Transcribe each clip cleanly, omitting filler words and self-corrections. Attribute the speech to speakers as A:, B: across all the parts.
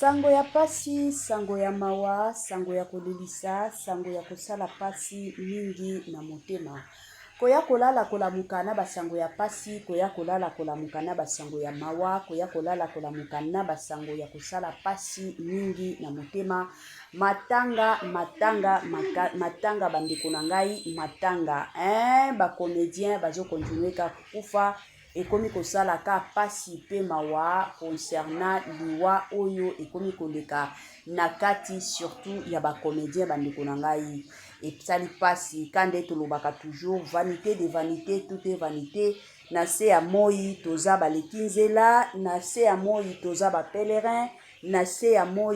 A: Sango ya pasi, sango ya mawa, sango ya kolelisa, sango ya kosala pasi mingi na motema. Koya kolala kolamuka na basango ya pasi, koya kolala kolamuka na basango ya mawa, koya kolala kolamuka na basango ya kosala pasi mingi na motema. Matanga bandeko na ngai, matanga. Ba comédien bazo continuer ka kufa. Ekomi kosala ka pasi pe mawa concernant liwa oyo ekomi koleka na kati surtout ya ba comédien bandeko na ngai. Epsali pasi kande tolobaka toujours vanité de vanité, tout est vanité. Na se ya moi toza baleki nzela, na se ya moi toza ba pèlerin, na se ya moi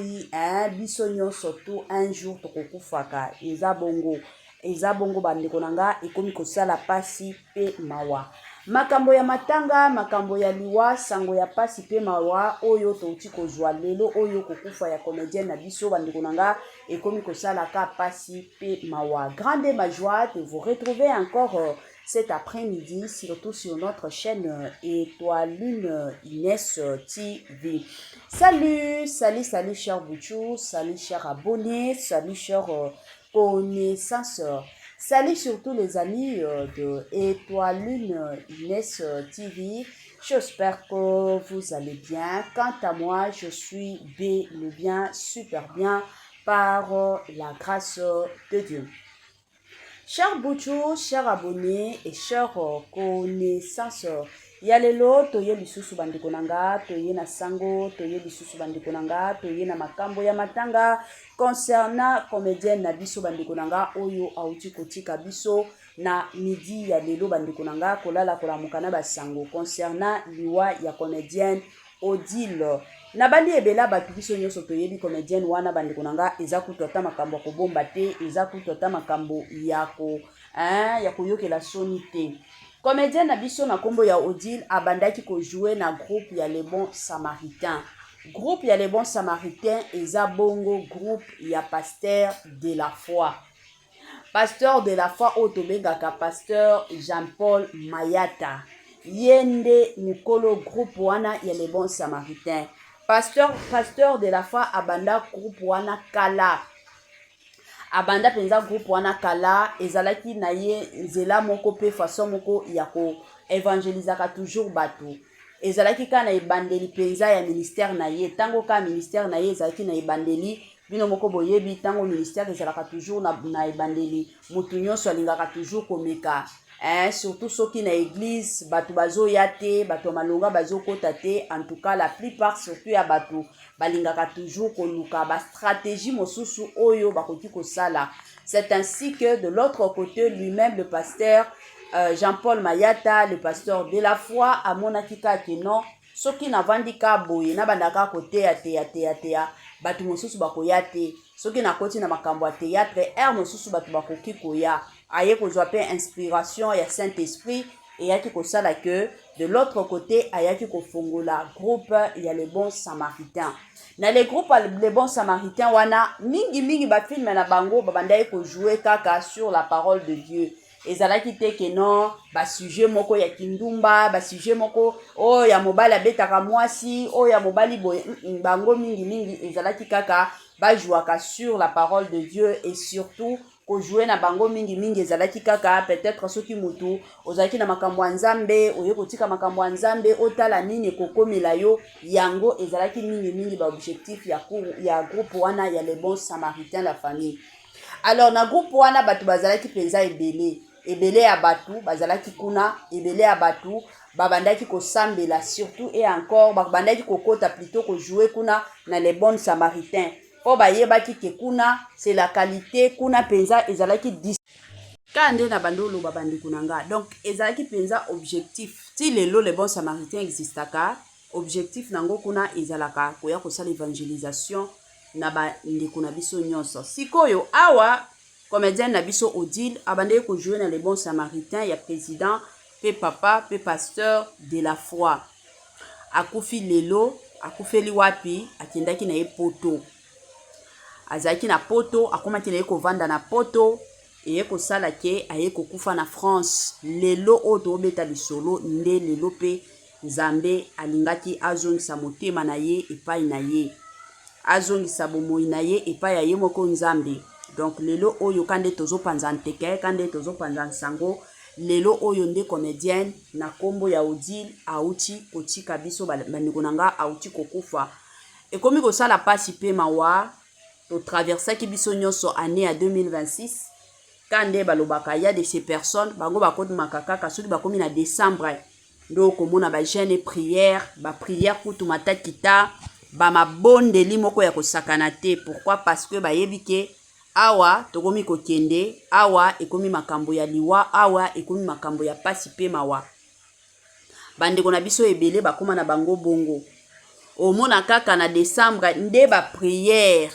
A: biso nyonso tout un jour tokokufaka. Eza bongo bandeko na nga ekomi kosala pasi pe mawa. Makambo ya matanga, makambo ya liwa, sango ya pasi pe mawa, oyo touti kozwa lelo, oyo kokufa ya comédienne na biso bandeko na nga, ekomi kosala ka pasi pe mawa. Grande ma joie de vous retrouver encore cet après-midi, surtout sur notre chaîne Étoile Lune Inès TV. Salut cher Bouchou, salut cher abonnés, salut cher connaisseurs. Salut surtout les amis de Étoile Lune Inès TV. J'espère que vous allez bien. Quant à moi, je suis bien, super bien par la grâce de Dieu. Chers Bouchou, chers abonnés et chers connaisseurs, yalelo toye lisusu bandeko nanga, toye na sango, toye lisusu bandeko nanga, toye na makambo ya matanga concernant comédienne na biso bandeko nanga oyo auti kotika biso na midi ya lelo bandeko nanga kolala kolamuka na basango concernant liwa ya comédienne Odile. Na bandi ebela batu biso nyonso toyebi comédienne wana bandeko nanga eza kutu ata makambo ko bomba te, eza kutu ata makambo ya koyokela soni te. Comédienne na biso na kombo ya Odile abandaki ko jouer na groupe ya Les Bons Samaritains. Groupe ya Les Bons Samaritains eza bongo groupe ya Pasteur de la Foi. Pasteur de la Foi oyo tobengaka Pasteur Jean-Paul Mayata. Yende mukolo groupe wana ya Les Bons Samaritains. Pasteur de la Foi abanda groupe wana kala. Abanda penza groupe wana kala ezalaki na ye nzela moko pe façon moko ya ko evangelizaka toujours batu. Ezalaki ka na ebandeli penza ya ministère na ye. Tango ka ministère na ye ezalaki na ebandeli bino moko boyebi tango ministère ezalaka toujours na ebandeli. Mutu nyonso alingaka toujours komeka. Surtout soki na église batu bazo yate, batu malonga bazo kota te, en tout cas la plupart surtout ya batu balingaka toujours koluka ba stratégie mosusu oyo bakoki kosala. C'est ainsi que de l'autre côté lui-même le pasteur Jean-Paul Mayata, le pasteur de la foi, amonaki ka ke non soki na vandika boye na bandaka kote ya batu mosusu bakoya te. Soki na koti na makambo ya théâtre mosusu batu bakoki koya. Aye kozwa pe inspiration ya Saint-Esprit et yaki kosala que de l'autre côté ayaki kofongola groupe ya Les Bons Samaritains. Na les groupes Les Bons Samaritains wana mingi ba film na bango babandai ko jouer kaka sur la parole de Dieu. Ezalaki te ke non ba sujet moko ya kindumba, ba sujet moko ya mobali abetaka mwasi, ya mobali boye bango mingi ezalaki kaka ba jouaka sur la parole de Dieu et surtout ko jouer na bango mingi ezalaki kaka peut-être soki mutu ozalaki na makambo ya Nzambe oye kotika makambo ya Nzambe otala nini kokomela yo yango ezalaki mingi ba objectif ya groupe wana ya Les Bons Samaritains la famille. Alors na groupe wana batu bazalaki penza ebele ya batu bazalaki kuna ebele ya batu babandaki kosambela surtout et encore babandaki kokota plutôt ko jouer kuna na Les Bons Samaritains. Po bayebaki ke kuna c'est la qualité kuna penza ezalaki kande na bandolo babandi kunanga. Donc ezalaki penza objectif ti lelo Les Bons Samaritains existaka objectif nango kuna ezalaka koya kosala évangélisation na bandeko na biso nyonso. Sikoyo awa comédienne na biso Odile abandeki ko jouer na Les Bons Samaritains ya président pe papa pe pasteur de la foi. Akufi lelo akufeli wapi akendaki na poto. Azaki na poto akomaki na kovanda na poto eye kosala ke aye kokufa na France. Lelo oto obeta lisolo nde lelo pe Nzambe alingaki azongisa motema na ye epai na ye. azongisa bomoi na ye epai ya ye moko nzambe. Donc lelo oyo kande tozopanza nteke, kande tozopanza nsango, lelo oyo nde comédienne na kombo ya Odile auti kotika biso bandeko na nga auti kokufa. Ekomi kosala pasi pe mawa to traversaki biso nyonso année ya 2026. Kande balobaka ya de ces personnes bango bakodumaka kaka soki bakomi na décembre ndo komona ba jeune prière, ba prière kutu matakita, ba mabondeli moko ya kosakana te. Pourquoi? Parce que bayebi ke awa tokomi kokende, awa ekomi makambo ya liwa, awa ekomi makambo ya pasi pe mawa. Bandeko na biso ebele bakoma na bango bongo. Omona kaka na décembre nde ba prière.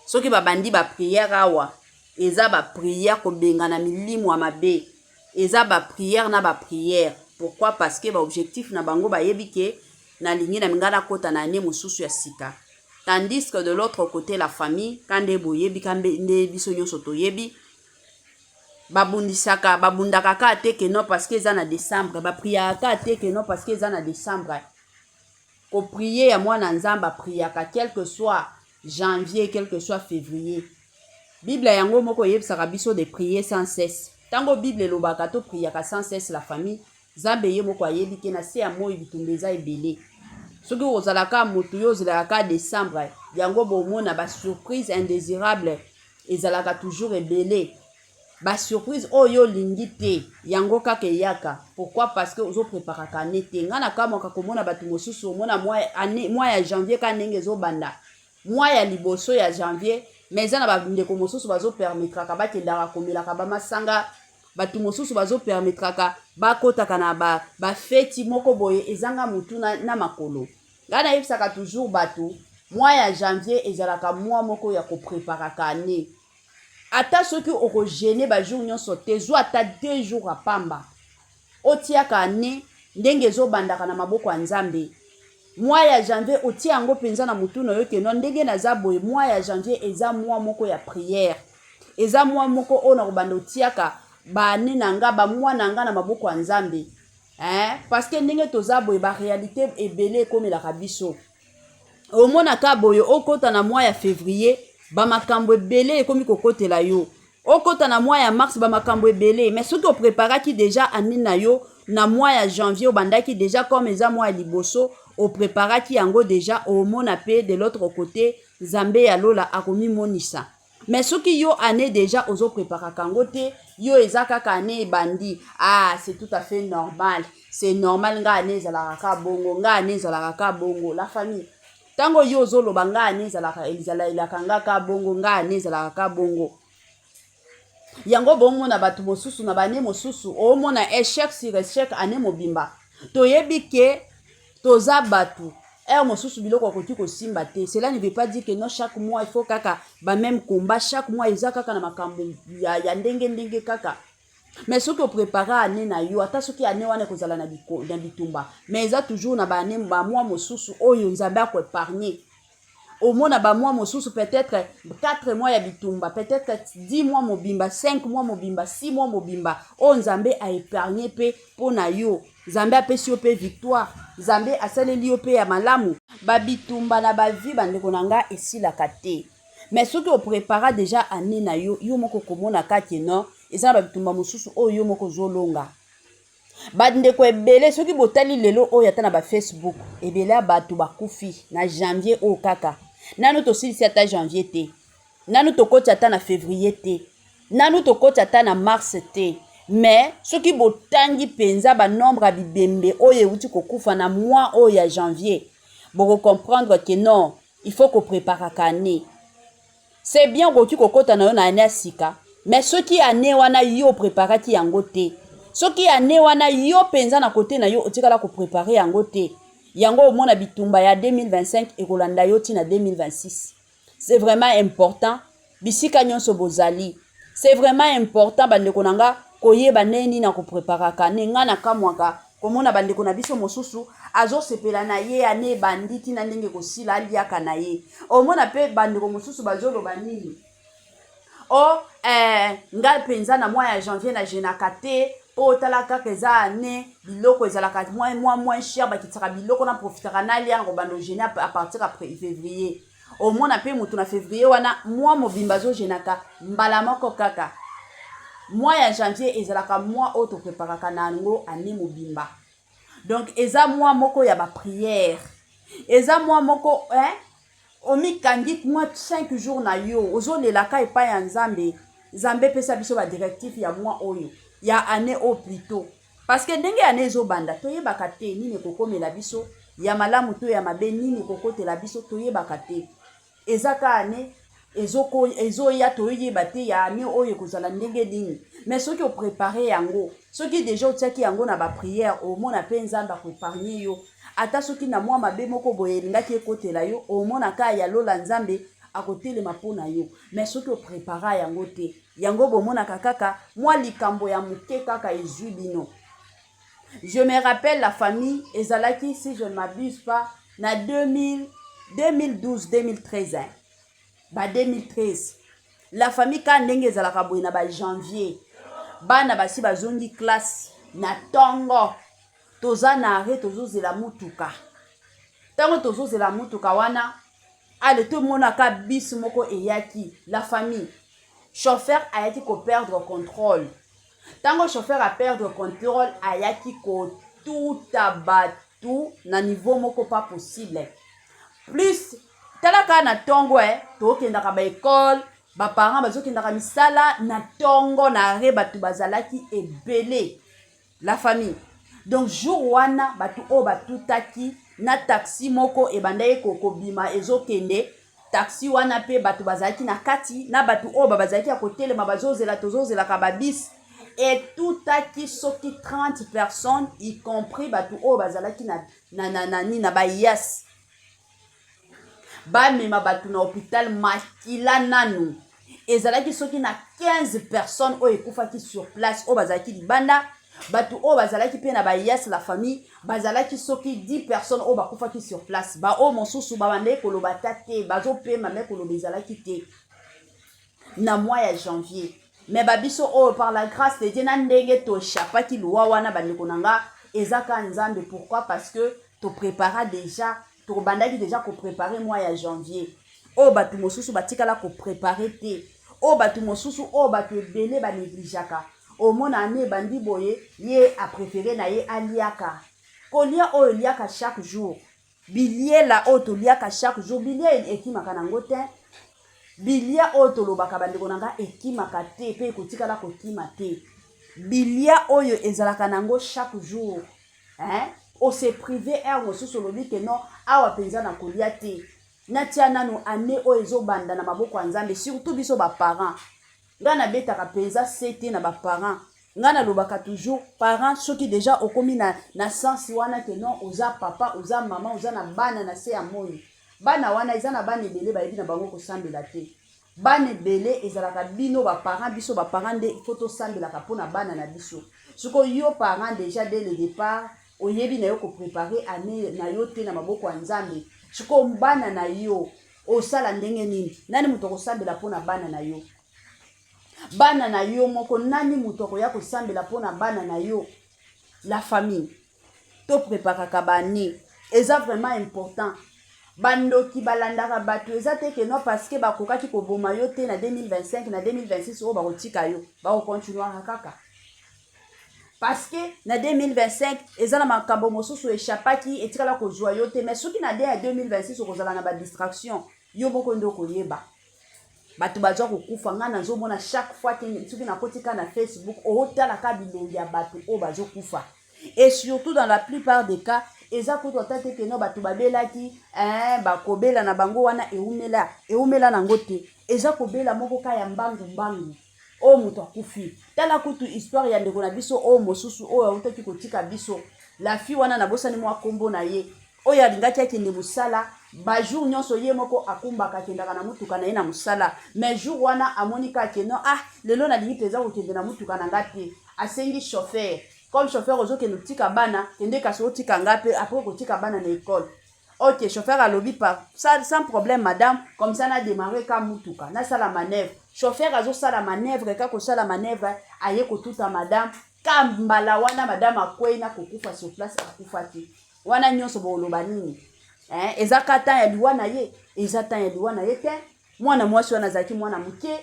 A: Soki babandi ba prière awa, eza ba prière kobenga na milimu amabe. Eza ba prière na ba prière. Pourquoi? Parce que ba objectif na bango bayebi ke na lingi na mingana kota na ane mosusu ya sika. Tandis que de l'autre côté, la famille, quand des boyebi, quand des bisonyo soto yebi, babundisaka, babundaka ka te que non parce qu'ils en a décembre, ba priaka te que non parce qu'ils en a décembre. Ko prier à moi nanzamba priaka, quel que soit janvier, quel que soit février. Bible yango moko yebisaka biso de prier sans cesse. Tango Bible lobaka to priaka sans cesse la famille, zambe ye moko yebi ke na se ya moi bitumbeza ebele. Soki ozalaka moto yo ozalaka décembre yango bomona ba surprise indésirable ezalaka toujours ebele. Ba surprise oyo lingi te yango kaka yaka. Pourquoi? Parce que ozo préparaka nete ngana kama komona batu mosusu omona mois ya janvier ka ndenge zo banda mois ya liboso ya janvier mais na ba ndeko mosusu bazo permettre ka bakendaka komelaka ba masanga batu mosusu bazo permettre ka bakotaka na ba feti moko boye ezanga mutu na makolo. Ngana yebisaka toujours batu mois ya janvier ezalaka mois moko ya kopreparaka ane. Ata soki okogene ba jour nyonso te zo ata 2 jours apamba otiaka ane ndenge ezobandaka na maboko ya Nzambe. Mois ya janvier otia yango penza na mutu no yoke no ndenge naza boye. Mois ya janvier eza mois moko ya prière, eza mois moko ona kobanda otiaka ba ane nanga ba mois nanga na maboko ya Nzambe. Parce que ndenge toza boye ba réalité ebele komelaka biso. Omona ka boye okota na mois ya février ba makambo ebele ekomi kokotela yo. Okota na mois ya mars ba makambo ebele. Mais soki opreparaki déjà ane na yo na mois ya janvier obandaki déjà comme eza mois ya liboso opreparaki yango déjà omona pe de l'autre côté Nzambe ya lola akomi monisa. Mais soki yo ane déjà ozo preparaka yango te yo eza kaka ane ebandi. C'est tout à fait normal. C'est normal nga ane ezalaka bongo, nga ane ezalaka bongo. La famille tango yo zoloba nga ane ezalaka nga ka bongo, nga ane ezalaka bongo. Yango bomona batu mosusu na bane mosusu omona échec sur échec ane mobimba. Toyebi ke toza batu mosusu biloko koti ko simba te. Cela ne veut pas dire que non chaque mois il faut kaka ba même combat chaque mois eza kaka na makambo ya ndenge kaka. Mais soki oprepara ane na yo ata soki ane wana kozala na bitumba mais eza toujours na ba ane ba mois mosusu oyo Nzambe ako épargner. Omona ba mois mosusu peut-être 4 mois ya bitumba, peut-être 10 mois mobimba, 5 mois mobimba, 6 mois mobimba. Nzambe a épargné pe pona yo. Nzambe apesi yo pe victoire. Nzambe asaleli yo pe ya malamu. Ba bitumba na ba vie bandeko nanga esilaka te. Mais soki oprepara déjà ane na yo, yo moko komona kake non, eza ba bitumba mosusu oyo yo moko zolonga. Bandeko ebele soki botali lelo oyo ata na ba Facebook, ebele batu bakufi na janvier o kaka. Nanu tosilisi ata janvier te. Nanu tokoti ata na février te. Nanu tokoti ata na mars te. Mais soki botangi penza ba nombre ya bibembe oyo euti kokufa na mois oyo ya janvier, boko comprendre que non, il faut ko préparer kane. C'est bien koki kokota na yo na ane sika, mais soki ane wana yo préparaki yango te. Soki ane wana yo penza na kote na yo otikala ko préparer yango te. Yango omona bitumba ya 2025 ekolanda yo tina 2026. C'est vraiment important bisika nyonso bozali. C'est vraiment important bandeko nanga koyeba neni na ko préparer kane ngana kamwaka komona bandeko na biso mosusu azo sepela na ye ane banditi na ndenge kosila aliaka na ye. Omona pe bandeko mosusu bazolo banini. Nga penza na mois ya janvier na jenaka te. Talaka keza ane biloko ezalaka moins cher bakitaka biloko na profitera na lia ngobando gene à partir après février. au moins na pe mutu na février wana mois mobimba zo jenaka mbala moko kaka mois ya janvier ezalaka mois oyo topreparaka na yango année mobimba. Donc eza mois moko ya ba prière, eza mois moko omikangi mois 5 jours na yo ozolelaka epai ya nzambe. Nzambe pesa biso ba directif ya mois oyo ya année au plutôt, parce que ndenge année ezobanda toyebaka te nini ekokomela biso ya malamu to ya mabe nini ekokotela biso toyebaka te. Ezaka année ezoya toyeba te ya année oyo ekozala ndenge nini. Mais soki oprépare yango, soki déjà otiaki yango na ba prière, omona pe nzambe akopargne yo. Ata soki na mwa mabe moko boye elingaki ekotela yo, omona ka ya lola nzambe akotelema mpona yo. Mais soki oprépara yango te, yango bomonaka kaka mwa likambo ya moke kaka ezwi bino. Je me rappelle la famille ezalaki, si je ne m'abuse pas, na 2012-2013. Ba 2013. La famille ka ndenge ezalaka boye na ba janvier. Bana basi bazongi classe na tongo. Toza na arrêt tozozela mutuka. Tango tozozela mutuka wana, ale tout monaka bis moko eyaki. La famille. Chauffeur ayaki ko perdre contrôle. Tango chauffeur a perdre contrôle, ayaki ko tout abatu na niveau moko pas possible. Plus talaka na tongo tokendaka ba école, ba parents bazokendaka misala na tongo na re batu bazalaki ebele. La famille. Donc jour wana batu o batutaki na taxi moko ebandai kokobima ezokende. Taxi wana pe batu bazalaki na kati na batu o bazalaki akotelema bazozela tozozela ka babis. Et tout aki soki 30 personnes, y compris batu o bazalaki na bayas. Ba mema batu na hôpital makila nanu. Ezalaki soki na 15 personnes o ekufaki sur place o bazalaki libanda. Batu o bazalaki pe na bayas la famille. Bazalaki soki 10 personnes o bakufaki sur place. Ba o monsusu babande kolobata te. Bazo pe mame kolobezalaki te. Na mois ya janvier. Mais babiso oh par la grâce de Dieu na ndenge to chapaki luwa wana bandeko nanga ezaka nzambe. Pourquoi? Parce que to prépara déjà, to bandaki déjà ko préparer mois ya janvier. Oh batu mosusu batikala ko préparer te. Oh batu mosusu oh batu ebele ba négligaka. Au mon année bandi boye ye a préféré na ye aliaka. Kolia o liaka chaque jour. Bilier la o to liaka chaque jour. Bilier ekimaka nango te. Bilia oyo lobaka bandeko nanga ekimaka te pe ekotikala kokima te. Bilia oyo ezalaka nango chaque jour. O se privé mosusu lobi ke non awa penza na kolia te. Natia nanu année oyo ezobanda na maboko ya Nzambe, surtout biso ba parents. Nga na betaka penza sete na ba parents. Nga na lobaka toujours parents soki déjà okomi na sens wana ke non oza papa, oza maman, oza na bana na se ya moyi. Bana wana ezana bana ebele bayebi na bango kosambela te. Bana ebele ezalaka bino ba parents biso ba parents nde photo sambelaka pona bana na biso. Soko yo parents déjà dès le départ oyebi na yo ko préparer année na yo te na maboko ya Nzambe. Soko bana na yo osala ndenge nini? Nani muto kosambela pona bana na yo? Bana na yo moko nani muto koya kosambela pona bana na yo? La famille. To préparaka ba année. Eza vraiment important. Bandoki balandaka batu eza te ke non parce que bakokaki ko boma yo te na 2025 na 2026 o bakotika yo ba ko continuer kaka. Parce que na 2025 eza na makambo mosusu echapaki etikala ko joa yo te, mais soki na 2026 okozala na ba distraction yo moko ndo koyeba. Batu bazwa kokufa nga na nzomona chaque fois que soki na kotika na Facebook o tala ka bilongi ya batu o bazo kufa. Et surtout dans la plupart des cas eza kuto tate ke no batu babelaki bakobela na bango wana eumela nango te. Eza kobela moko ka ya mbangu o muto akufi. Tala kutu histoire ya ndeko na biso o mosusu o ya utaki kotika biso. La fille wana na bosani mwa kombo na ye. O ya lingaki akende musala ba jour nyonso ye moko akumbaka kendaka na mutuka na ye na musala. Mais jour wana amonika ke no lelo na lingi peza kokende na mutuka na ngate. Asengi chauffeur. Comme chauffeur ozo kende tika bana, kende kaso tika ngape après ko tika bana na école. OK, chauffeur a lobby par ça sans problème madame, comme ça na démarrer ka mutuka, na sala manœuvre. Chauffeur azo sala manœuvre ka ko sala manœuvre aye ko tuta madame, ka mbala wana madame akwei na ko kufa sur place akufa ti. Wana nyonso bo loba nini? eza kata ya liwa na ye eza tan ya liwa na ye te mwana mwasi wana azalaki mwana moke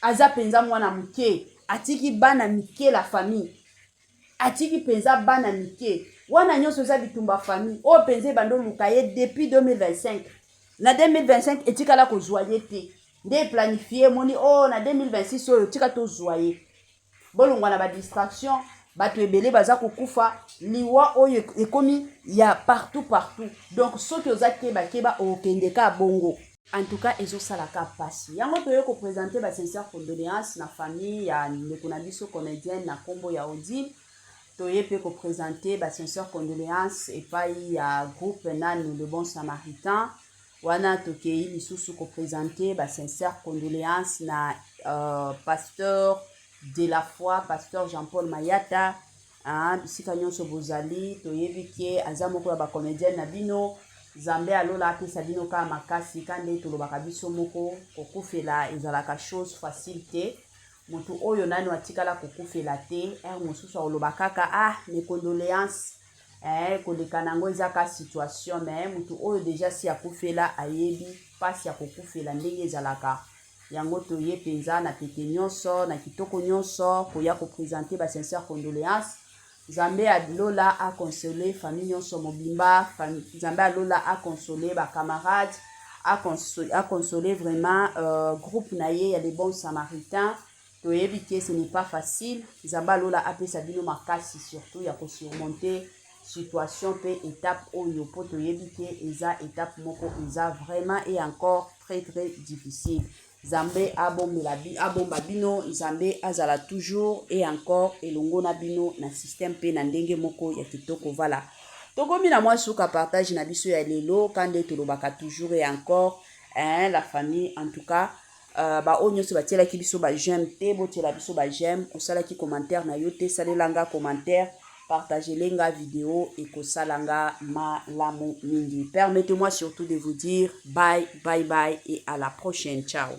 A: aza penza mwana moke atiki bana mike la famille atiki penza bana mike wana nyonso eza bitumba famille oyo penza ebando luka ye depuis 2025 na 2025 etikala kozwa ye te nde planifie moni na 2026 oyo tika tozwa ye bolongwa na badistraction bato ebele baza kokufa liwa oyo ekomi ya partout donc soki oza keba okendeka bongo en tout cas ezosalaka pasi yango toye kopresente basincere condoléance na famille ya ndeko na biso comédienne na nkombo ya Odile toye mpe kopresente basincere condoléance epai ya groupe nanu le bon samaritain wana tokei lisusu kopresente basincere condoléance na pasteur de la foi pasteur Jean-Paul Mayata bisika nyonso bozali toyebi ke aza moko ya bacomédienne na bino Zambe alola apesa bino ka makasi kande tolobaka biso moko kokufela ezalaka chose facile te mutu oyo nani watikala kokufela te mosusu oloba kaka mes condoléances koleka nango ezaka situation mais mutu oyo déjà si akufela ayebi pasi ya kokufela ndenge ezalaka yango toye penza na pete nyonso na kitoko nyonso koya kopresente basincere condoléance Zambe alola a consoler famille nyonso mobimba Zambe alola a consoler ba camarades a consoler vraiment groupe na ye ya les bons samaritains toyebi ke ce n'est pas facile Zambe alola apesa bino makasi surtout ya ko surmonter situation pe étape oyo po toyebi ke eza étape moko eza vraiment et encore très difficile Zambe abomba bino Zambe azala toujours et encore elongo na bino na système pe na ndenge moko ya kitoko voilà tokomi na mwa suka partage na biso ya lelo kande tolobaka toujours et encore la famille en tout cas ba onyo se batiela ki biso ba j'aime te botiela biso ba j'aime kosala ki commentaire na yo te salelanga commentaire partagez lenga vidéo et kosalanga malamu mingi permettez-moi surtout de vous dire bye et à la prochaine ciao.